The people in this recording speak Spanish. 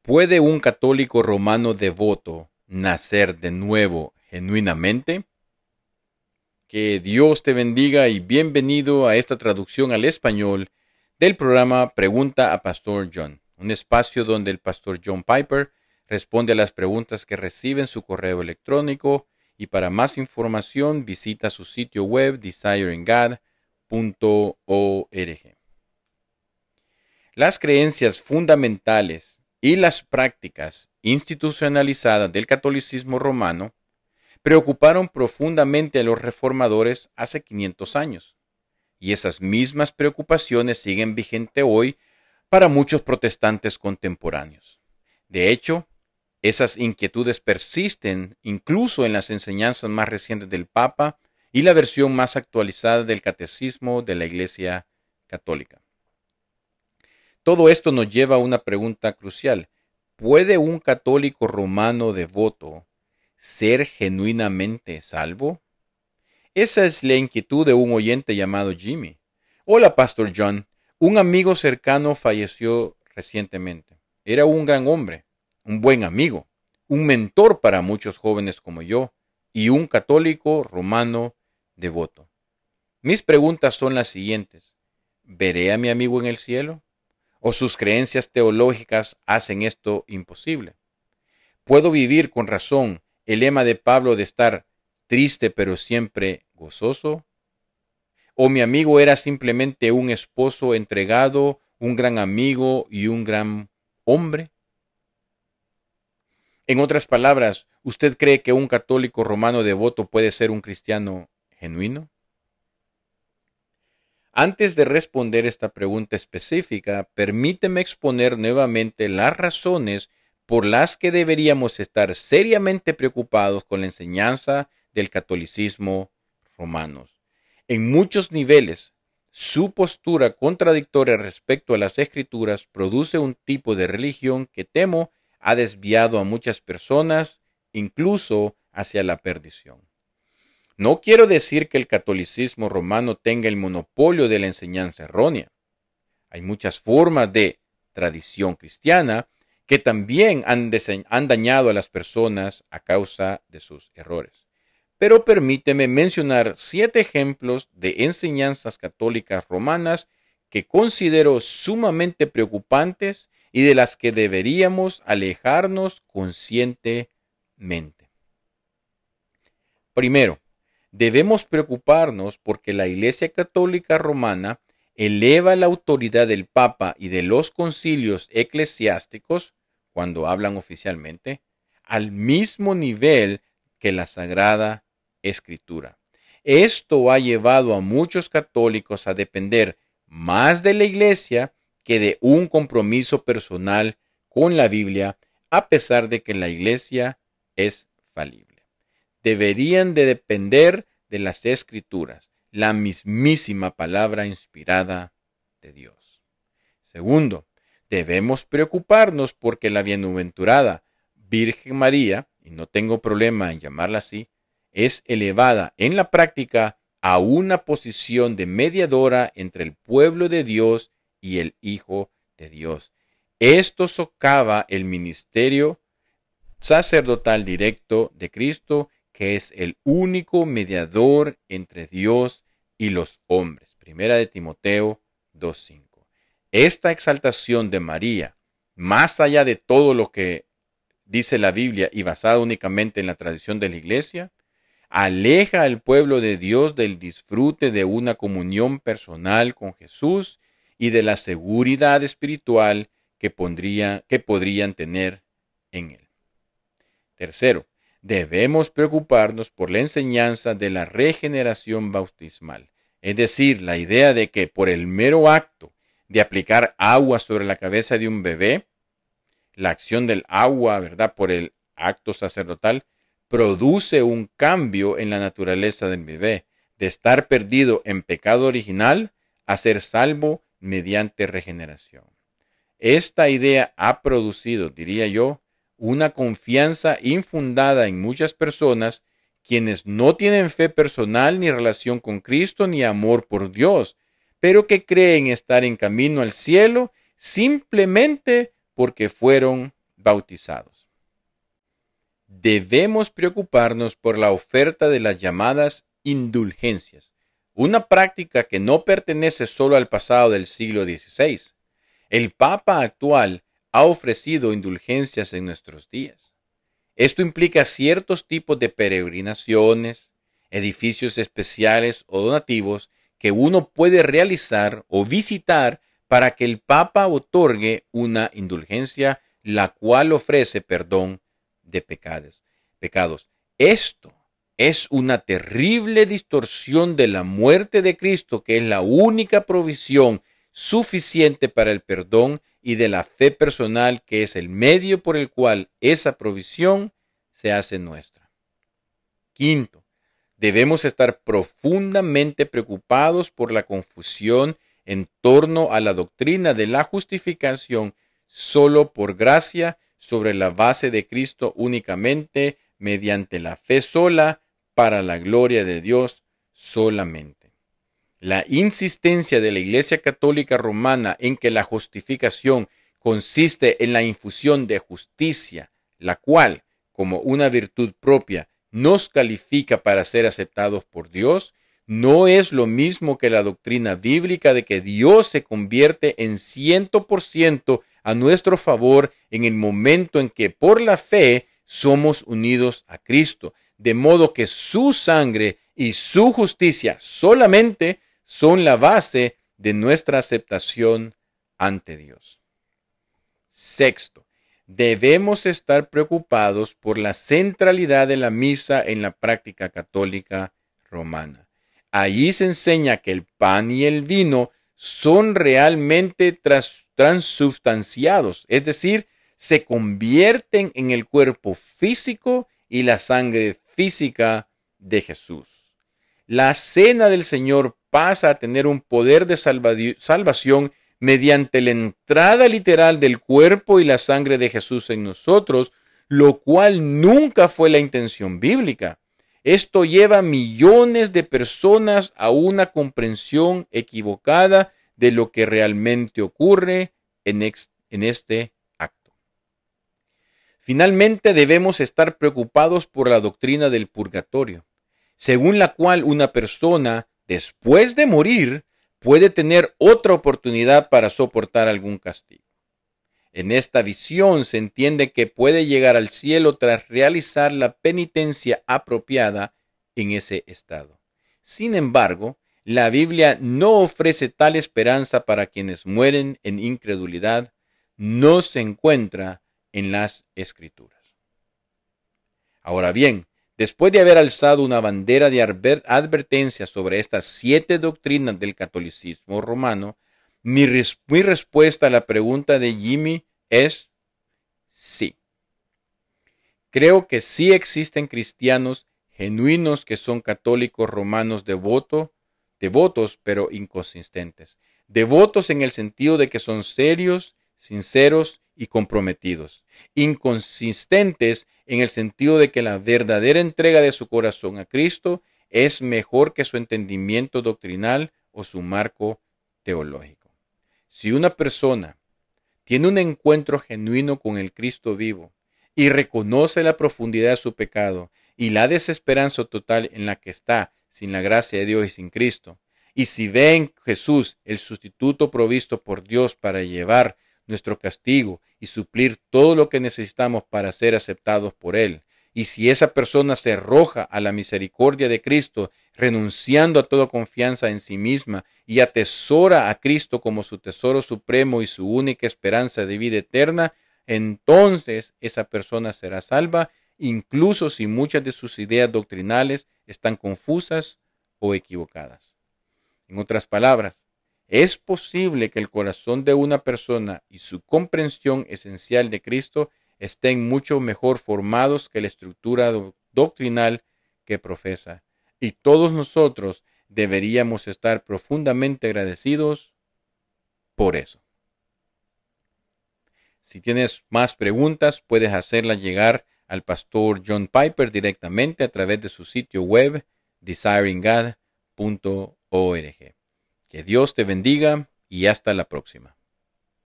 ¿Puede un católico romano devoto nacer de nuevo genuinamente? Que Dios te bendiga y bienvenido a esta traducción al español del programa Pregunta a Pastor John, un espacio donde el Pastor John Piper responde a las preguntas que recibe en su correo electrónico, y para más información visita su sitio web desiringgod.org. Las creencias fundamentales y las prácticas institucionalizadas del catolicismo romano preocuparon profundamente a los reformadores hace 500 años, y esas mismas preocupaciones siguen vigentes hoy para muchos protestantes contemporáneos. De hecho, esas inquietudes persisten incluso en las enseñanzas más recientes del Papa y la versión más actualizada del Catecismo de la Iglesia Católica. Todo esto nos lleva a una pregunta crucial. ¿Puede un católico romano devoto ser genuinamente salvo? Esa es la inquietud de un oyente llamado Jimmy. Hola, Pastor John. Un amigo cercano falleció recientemente. Era un gran hombre, un buen amigo, un mentor para muchos jóvenes como yo, y un católico romano devoto. Mis preguntas son las siguientes. ¿Veré a mi amigo en el cielo? ¿O sus creencias teológicas hacen esto imposible? ¿Puedo vivir con razón el lema de Pablo de estar triste pero siempre gozoso? ¿O mi amigo era simplemente un esposo entregado, un gran amigo y un gran hombre? En otras palabras, ¿usted cree que un católico romano devoto puede ser un cristiano genuino? Antes de responder esta pregunta específica, permíteme exponer nuevamente las razones por las que deberíamos estar seriamente preocupados con la enseñanza del catolicismo romano. En muchos niveles, su postura contradictoria respecto a las Escrituras produce un tipo de religión que temo ha desviado a muchas personas, incluso hacia la perdición. No quiero decir que el catolicismo romano tenga el monopolio de la enseñanza errónea. Hay muchas formas de tradición cristiana que también han dañado a las personas a causa de sus errores. Pero permíteme mencionar 7 ejemplos de enseñanzas católicas romanas que considero sumamente preocupantes y de las que deberíamos alejarnos conscientemente. Primero, debemos preocuparnos porque la Iglesia Católica Romana eleva la autoridad del Papa y de los concilios eclesiásticos, cuando hablan oficialmente, al mismo nivel que la Sagrada Escritura. Esto ha llevado a muchos católicos a depender más de la Iglesia que de un compromiso personal con la Biblia, a pesar de que la Iglesia es falible. Deberían de depender de las Escrituras, la mismísima palabra inspirada de Dios. Segundo, debemos preocuparnos porque la bienaventurada Virgen María, y no tengo problema en llamarla así, es elevada en la práctica a una posición de mediadora entre el pueblo de Dios y el Hijo de Dios. Esto socava el ministerio sacerdotal directo de Cristo, que es el único mediador entre Dios y los hombres. Primera de Timoteo 2:5. Esta exaltación de María, más allá de todo lo que dice la Biblia y basada únicamente en la tradición de la Iglesia, aleja al pueblo de Dios del disfrute de una comunión personal con Jesús y de la seguridad espiritual que podrían tener en Él. Tercero, debemos preocuparnos por la enseñanza de la regeneración bautismal, es decir, la idea de que por el mero acto de aplicar agua sobre la cabeza de un bebé, la acción del agua, ¿verdad?, por el acto sacerdotal, produce un cambio en la naturaleza del bebé, de estar perdido en pecado original a ser salvo mediante regeneración. Esta idea ha producido, diría yo, una confianza infundada en muchas personas quienes no tienen fe personal ni relación con Cristo ni amor por Dios, pero que creen estar en camino al cielo simplemente porque fueron bautizados. Debemos preocuparnos por la oferta de las llamadas indulgencias, una práctica que no pertenece solo al pasado del siglo XVI. El Papa actual ha ofrecido indulgencias en nuestros días. Esto implica ciertos tipos de peregrinaciones, edificios especiales o donativos que uno puede realizar o visitar para que el Papa otorgue una indulgencia, la cual ofrece perdón de pecados. Esto es una terrible distorsión de la muerte de Cristo, que es la única provisión suficiente para el perdón, y de la fe personal, que es el medio por el cual esa provisión se hace nuestra. Quinto, debemos estar profundamente preocupados por la confusión en torno a la doctrina de la justificación solo por gracia, sobre la base de Cristo únicamente, mediante la fe sola, para la gloria de Dios solamente. La insistencia de la Iglesia Católica Romana en que la justificación consiste en la infusión de justicia, la cual, como una virtud propia, nos califica para ser aceptados por Dios, no es lo mismo que la doctrina bíblica de que Dios se convierte en 100% a nuestro favor en el momento en que por la fe somos unidos a Cristo, de modo que su sangre y su justicia solamente son la base de nuestra aceptación ante Dios. Sexto, debemos estar preocupados por la centralidad de la misa en la práctica católica romana. Allí se enseña que el pan y el vino son realmente transubstanciados, es decir, se convierten en el cuerpo físico y la sangre física de Jesús. La cena del Señor pasa a tener un poder de salvación mediante la entrada literal del cuerpo y la sangre de Jesús en nosotros, lo cual nunca fue la intención bíblica. Esto lleva a millones de personas a una comprensión equivocada de lo que realmente ocurre en este acto. Finalmente, debemos estar preocupados por la doctrina del purgatorio, según la cual una persona, después de morir, puede tener otra oportunidad para soportar algún castigo. En esta visión se entiende que puede llegar al cielo tras realizar la penitencia apropiada en ese estado. Sin embargo, la Biblia no ofrece tal esperanza para quienes mueren en incredulidad. No se encuentra en las Escrituras. Ahora bien, después de haber alzado una bandera de advertencia sobre estas 7 doctrinas del catolicismo romano, mi respuesta a la pregunta de Jimmy es sí. Creo que sí existen cristianos genuinos que son católicos romanos devotos, pero inconsistentes. Devotos en el sentido de que son serios, sinceros y comprometidos. Inconsistentes en el sentido de que la verdadera entrega de su corazón a Cristo es mejor que su entendimiento doctrinal o su marco teológico. Si una persona tiene un encuentro genuino con el Cristo vivo y reconoce la profundidad de su pecado y la desesperanza total en la que está sin la gracia de Dios y sin Cristo, y si ve en Jesús el sustituto provisto por Dios para llevar nuestro castigo y suplir todo lo que necesitamos para ser aceptados por Él, y si esa persona se arroja a la misericordia de Cristo, renunciando a toda confianza en sí misma, y atesora a Cristo como su tesoro supremo y su única esperanza de vida eterna, entonces esa persona será salva, incluso si muchas de sus ideas doctrinales están confusas o equivocadas. En otras palabras, es posible que el corazón de una persona y su comprensión esencial de Cristo estén mucho mejor formados que la estructura doctrinal que profesa. Y todos nosotros deberíamos estar profundamente agradecidos por eso. Si tienes más preguntas, puedes hacerlas llegar al pastor John Piper directamente a través de su sitio web desiringgod.org. Que Dios te bendiga y hasta la próxima.